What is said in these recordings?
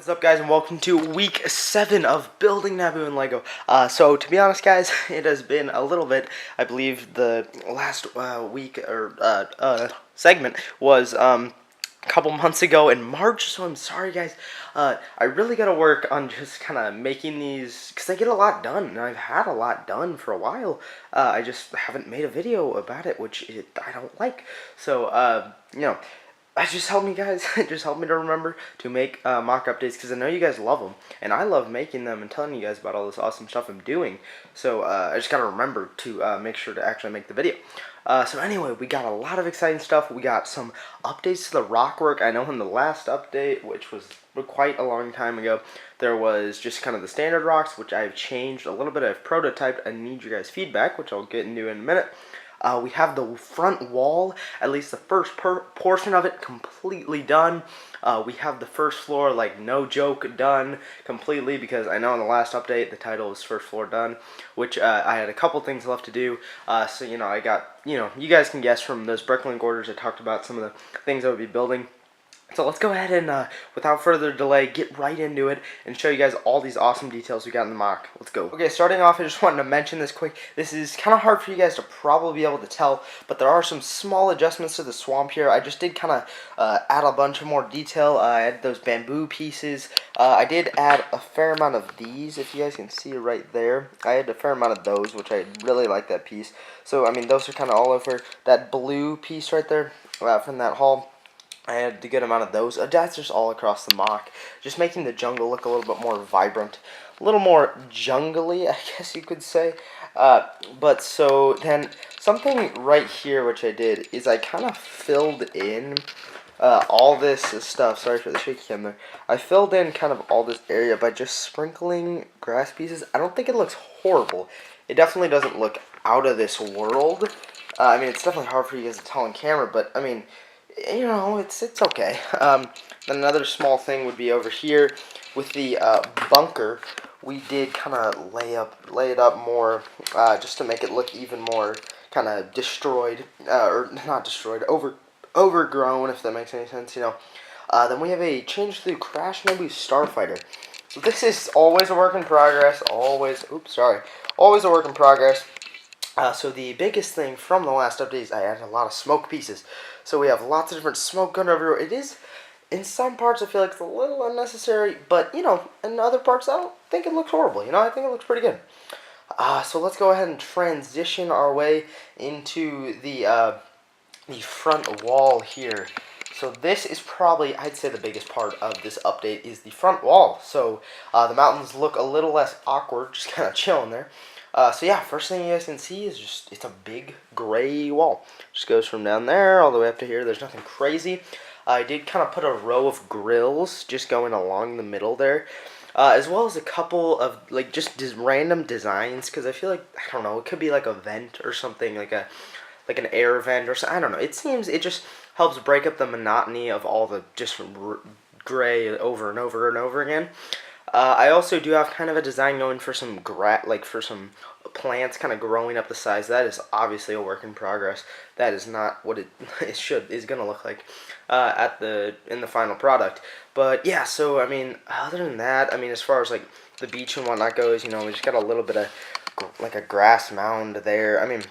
What is up, guys, and welcome to week 7 of building Naboo and Lego. So to be honest, guys, it has been a little bit. I believe the last week or segment was a couple months ago in March, so I'm sorry, guys. I really gotta work on just kind of making these, because I get a lot done, and I've had a lot done for a while. I just haven't made a video about it, which I don't like. So, just help me, guys. Just help me to remember to make mock updates, because I know you guys love them, and I love making them and telling you guys about all this awesome stuff I'm doing. So I just gotta remember to make sure to actually make the video. So anyway, we got a lot of exciting stuff. We got some updates to the rock work. I know in the last update, which was quite a long time ago, there was just kind of the standard rocks, which I've changed a little bit. I've prototyped. I need your guys' feedback, which I'll get into in a minute. We have the front wall, at least the first portion of it, completely done. We have the first floor, like, no joke, done completely, because I know in the last update the title was first floor done, which I had a couple things left to do. So, I got, you guys can guess from those bricklink orders. I talked about some of the things I would be building. So let's go ahead and, without further delay, get right into it and show you guys all these awesome details we got in the mock. Let's go. Okay, starting off, I just wanted to mention this quick. This is kind of hard for you guys to probably be able to tell, but there are some small adjustments to the swamp here. I just did kind of add a bunch of more detail. I added those bamboo pieces. I did add a fair amount of these, if you guys can see right there. I had a fair amount of those, which I really like that piece. So, I mean, those are kind of all over. That blue piece right there from that haul, I had a good amount of those. That's just all across the mock. Just making the jungle look a little bit more vibrant. A little more jungly, I guess you could say. But so then something right here which I did is I kind of filled in all this stuff. Sorry for the shaky cam there. I filled in kind of all this area by just sprinkling grass pieces. I don't think it looks horrible. It definitely doesn't look out of this world. I mean, it's definitely hard for you guys to tell on camera, but I mean, it's okay. Then another small thing would be over here with the bunker. We did kind of lay it up more, just to make it look even more kind of destroyed, or not destroyed, overgrown, if that makes any sense. Then we have a change to the Crash Naboo Starfighter. So this is always a work in progress. Always a work in progress. So the biggest thing from the last update is I added a lot of smoke pieces. So we have lots of different smoke going everywhere. It is, in some parts, I feel like it's a little unnecessary, but, in other parts, I don't think it looks horrible. I think it looks pretty good. So let's go ahead and transition our way into the front wall here. So this is probably, I'd say, the biggest part of this update is the front wall. So the mountains look a little less awkward, just kind of chilling there. So yeah, first thing you guys can see is just, it's a big gray wall. Just goes from down there all the way up to here. There's nothing crazy. I did kind of put a row of grills just going along the middle there. As well as a couple of, like, just random designs, because I feel like, I don't know, it could be like a vent or something, like an air vent or something. I don't know. It just helps break up the monotony of all the just gray over and over and over again. I also do have kind of a design going for some for some plants kind of growing up the size. That is obviously a work in progress. That is not what it is gonna look like in the final product. But yeah, so I mean, other than that, I mean, as far as like the beach and whatnot goes, we just got a little bit of like a grass mound there. I mean,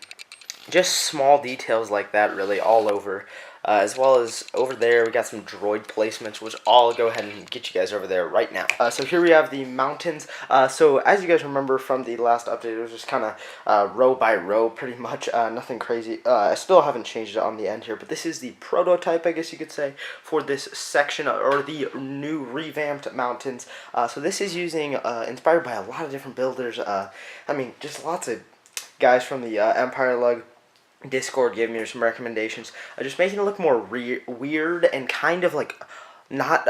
just small details like that, really, all over. As well as over there, we got some droid placements, which I'll go ahead and get you guys over there right now. So here we have the mountains. So as you guys remember from the last update, it was just kind of row by row, pretty much. Nothing crazy. I still haven't changed it on the end here, but this is the prototype, I guess you could say, for this section, or the new revamped mountains. So this is using, inspired by a lot of different builders. I mean, just lots of guys from the Empire Lug Discord gave me some recommendations. Just making it look more weird and kind of like not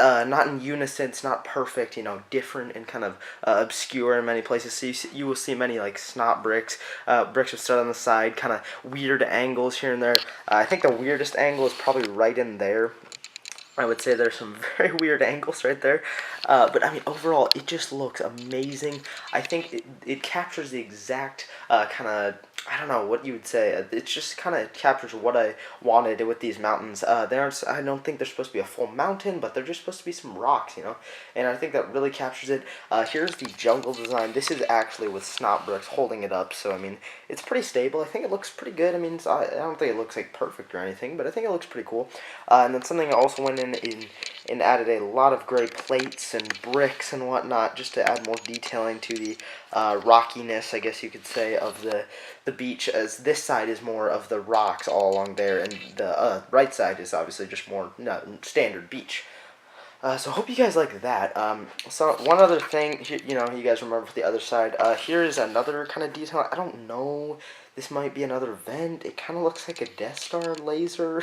in unison. It's not perfect, different and kind of obscure in many places. So you will see many like snot bricks, bricks are set on the side, kind of weird angles here and there. I think the weirdest angle is probably right in there. I would say there's some very weird angles right there. But I mean, overall, it just looks amazing. I think it captures the exact kind of I don't know what you would say. It just kind of captures what I wanted with these mountains. They aren't. I don't think they're supposed to be a full mountain, but they're just supposed to be some rocks, you know. And I think that really captures it. Here's the jungle design. This is actually with snot bricks holding it up, so I mean it's pretty stable. I think it looks pretty good. I mean, I don't think it looks like perfect or anything, but I think it looks pretty cool. And then something I also went in and added a lot of gray plates and bricks and whatnot just to add more detailing to the rockiness, I guess you could say, of the beach, as this side is more of the rocks all along there, and the right side is obviously just more standard beach. So I hope you guys like that. So one other thing, you know, you guys remember for the other side. Here is another kind of detail. I don't know. This might be another vent. It kind of looks like a Death Star laser.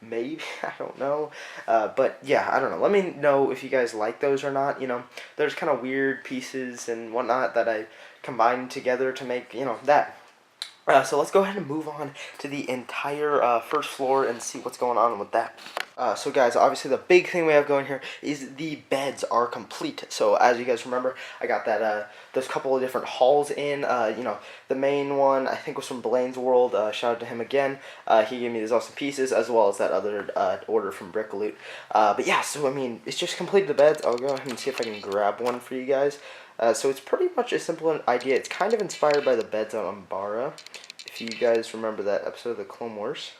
Maybe, I don't know. But yeah, I don't know. Let me know if you guys like those or not. You know, there's kind of weird pieces and whatnot that I combined together to make, you know, that. So let's go ahead and move on to the entire first floor and see what's going on with that. So guys, obviously the big thing we have going here is the beds are complete. So as you guys remember, I got that those couple of different halls in. You know, the main one I think was from Blaine's World. Shout out to him again. He gave me these awesome pieces, as well as that other order from Brick Loot. But yeah, so I mean, it's just completed the beds. I'll go ahead and see if I can grab one for you guys. So it's pretty much a simple idea. It's kind of inspired by the beds on Umbara, if you guys remember that episode of the Clone Wars.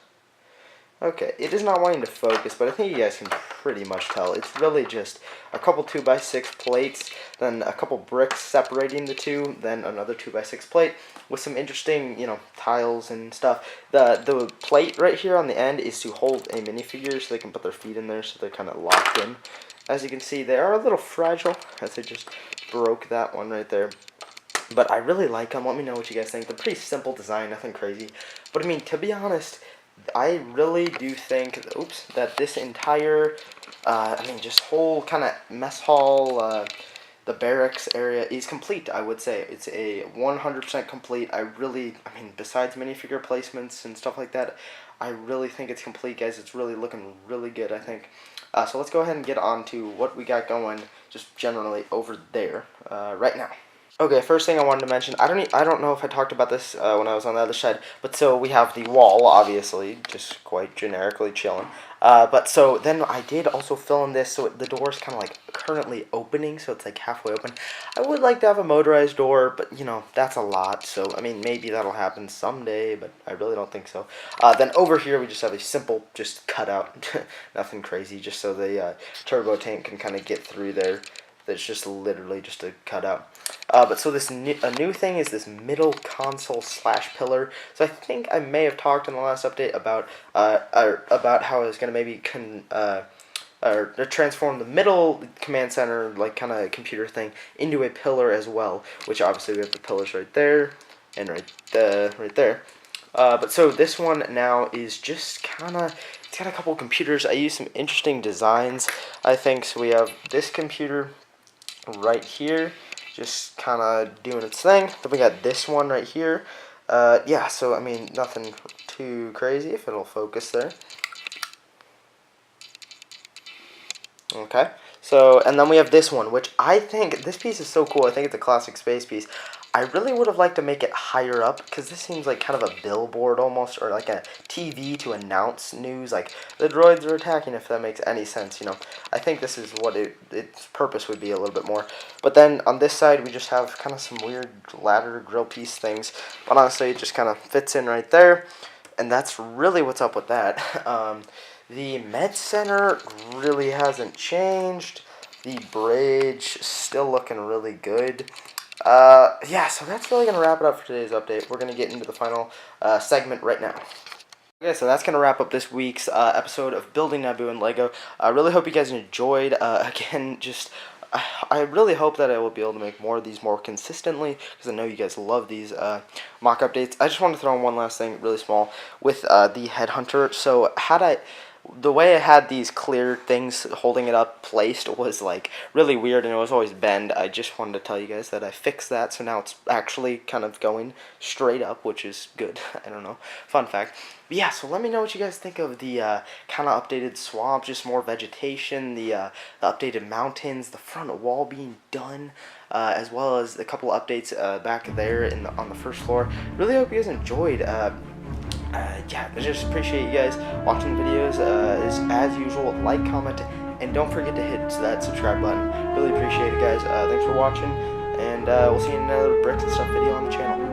Okay, it is not wanting to focus, but I think you guys can pretty much tell. It's really just a couple 2x6 plates, then a couple bricks separating the two, then another 2x6 plate with some interesting, you know, tiles and stuff. The plate right here on the end is to hold a minifigure so they can put their feet in there, so they're kind of locked in. As you can see, they are a little fragile, as I just broke that one right there. But I really like them. Let me know what you guys think. They're pretty simple design, nothing crazy. But I mean, to be honest, I really do think, that this entire, just whole kind of mess hall, the barracks area is complete, I would say. It's a 100% complete. I mean, besides minifigure placements and stuff like that, I really think it's complete, guys. It's really looking really good, I think. So let's go ahead and get on to what we got going just generally over there right now. Okay, first thing I wanted to mention, I don't know if I talked about this when I was on the other side, but so we have the wall, obviously, just quite generically chilling. But so then I did also fill in this, so the door is kind of like currently opening, so it's like halfway open. I would like to have a motorized door, but you know, that's a lot, so I mean, maybe that'll happen someday, but I really don't think so. Then over here we just have a simple, just cutout, nothing crazy, just so the turbo tank can kind of get through there. That's just literally just a cutout. But so this a new thing is this middle console / pillar. So I think I may have talked in the last update about how I was gonna maybe transform the middle command center, like kind of computer thing, into a pillar as well. Which obviously we have the pillars right there and right there. But so this one now is just kind of, it's got a couple computers. I used some interesting designs, I think. So we have this computer right here, just kind of doing its thing. Then we got this one right here. Yeah, so I mean, nothing too crazy, if it'll focus there. Okay, so, and then we have this one, which I think, this piece is so cool. I think it's a classic space piece. I really would have liked to make it higher up, because this seems like kind of a billboard almost, or like a TV to announce news, like, the droids are attacking, if that makes any sense, you know. I think this is what its purpose would be a little bit more. But then on this side, we just have kind of some weird ladder grill piece things, but honestly, it just kind of fits in right there, and that's really what's up with that. The med center really hasn't changed. The bridge still looking really good. Yeah, so that's really going to wrap it up for today's update. We're going to get into the final segment right now. Okay, so that's going to wrap up this week's episode of Building Naboo and Lego. I really hope you guys enjoyed. Again, just I really hope that I will be able to make more of these more consistently, because I know you guys love these mock updates. I just want to throw in one last thing really small with the Headhunter. So the way it had these clear things holding it up placed was like really weird, and it was always bend. I just wanted to tell you guys that I fixed that, so now it's actually kind of going straight up, which is good. I don't know, fun fact. But yeah, so let me know what you guys think of the kind of updated swamp, just more vegetation, the updated mountains, the front wall being done, as well as a couple updates back there on the first floor. Really hope you guys enjoyed. Yeah, I just appreciate you guys watching the videos. As usual, like, comment, and don't forget to hit that subscribe button. Really appreciate it, guys. Thanks for watching, and we'll see you in another Bricks and Stuff video on the channel.